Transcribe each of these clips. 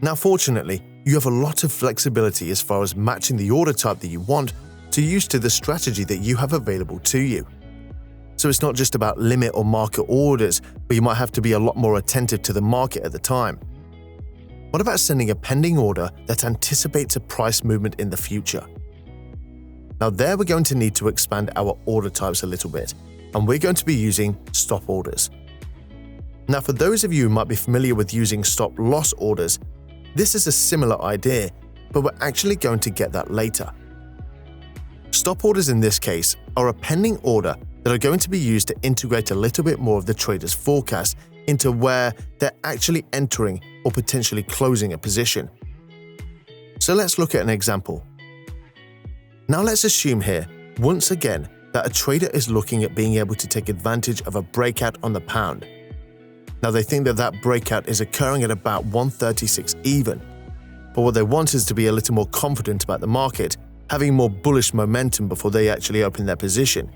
Now fortunately, you have a lot of flexibility as far as matching the order type that you want to use to the strategy that you have available to you. So it's not just about limit or market orders, but you might have to be a lot more attentive to the market at the time. What about sending a pending order that anticipates a price movement in the future? Now there we're going to need to expand our order types a little bit, and we're going to be using stop orders. Now for those of you who might be familiar with using stop loss orders, this is a similar idea, but we're actually going to get that later. Stop orders in this case are a pending order that are going to be used to integrate a little bit more of the trader's forecast into where they're actually entering or potentially closing a position. So let's look at an example. Now let's assume here, once again, that a trader is looking at being able to take advantage of a breakout on the pound. Now they think that that breakout is occurring at about 136 even, but what they want is to be a little more confident about the market, having more bullish momentum before they actually open their position.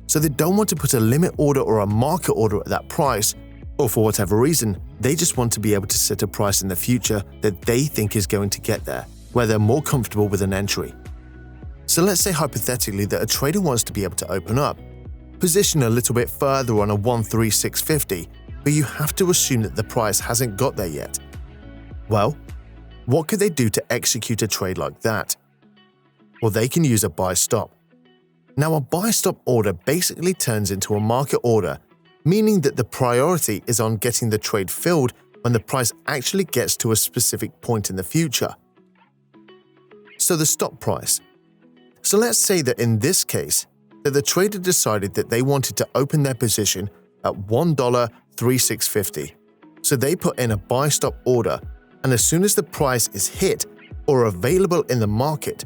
So they don't want to put a limit order or a market order at that price, or for whatever reason, they just want to be able to set a price in the future that they think is going to get there, where they're more comfortable with an entry. So let's say hypothetically that a trader wants to be able to open up, position a little bit further on a 136.50, but you have to assume that the price hasn't got there yet. Well, what could they do to execute a trade like that? Well, they can use a buy stop. Now, a buy stop order basically turns into a market order, meaning that the priority is on getting the trade filled when the price actually gets to a specific point in the future. So the stop price. So let's say that in this case, that the trader decided that they wanted to open their position at $1.3650. So they put in a buy stop order, and as soon as the price is hit or available in the market,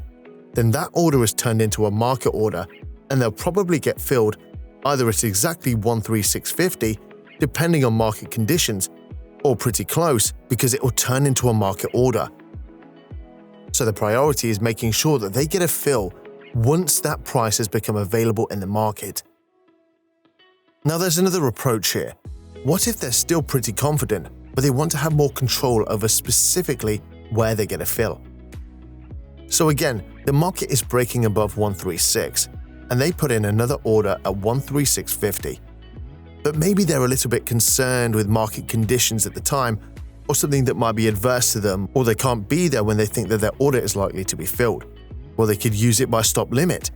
then that order is turned into a market order, and they'll probably get filled either at exactly 136.50, depending on market conditions, or pretty close because it will turn into a market order. So the priority is making sure that they get a fill once that price has become available in the market. Now there's another approach here. What if they're still pretty confident, but they want to have more control over specifically where they get a fill? So again, the market is breaking above 136, and they put in another order at 136.50. But maybe they're a little bit concerned with market conditions at the time, or something that might be adverse to them, or they can't be there when they think that their order is likely to be filled. Well, they could use it by stop limit.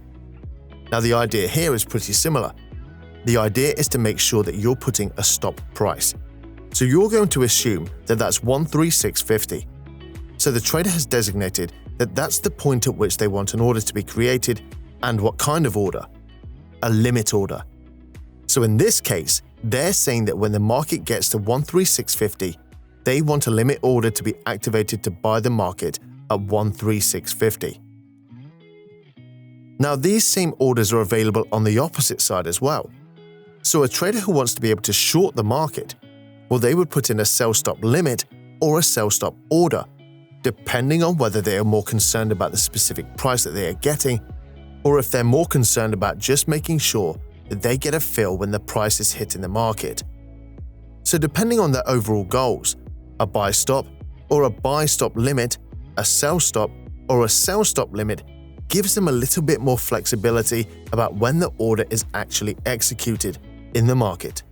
Now the idea here is pretty similar. The idea is to make sure that you're putting a stop price. So you're going to assume that that's 136.50. So the trader has designated that that's the point at which they want an order to be created, and what kind of order? A limit order. So in this case, they're saying that when the market gets to 136.50, they want a limit order to be activated to buy the market at 136.50. Now these same orders are available on the opposite side as well. So a trader who wants to be able to short the market, well, they would put in a sell stop limit or a sell stop order, depending on whether they are more concerned about the specific price that they are getting, or if they're more concerned about just making sure that they get a fill when the price is hit in the market. So depending on their overall goals, a buy stop or a buy stop limit, a sell stop or a sell stop limit gives them a little bit more flexibility about when the order is actually executed in the market.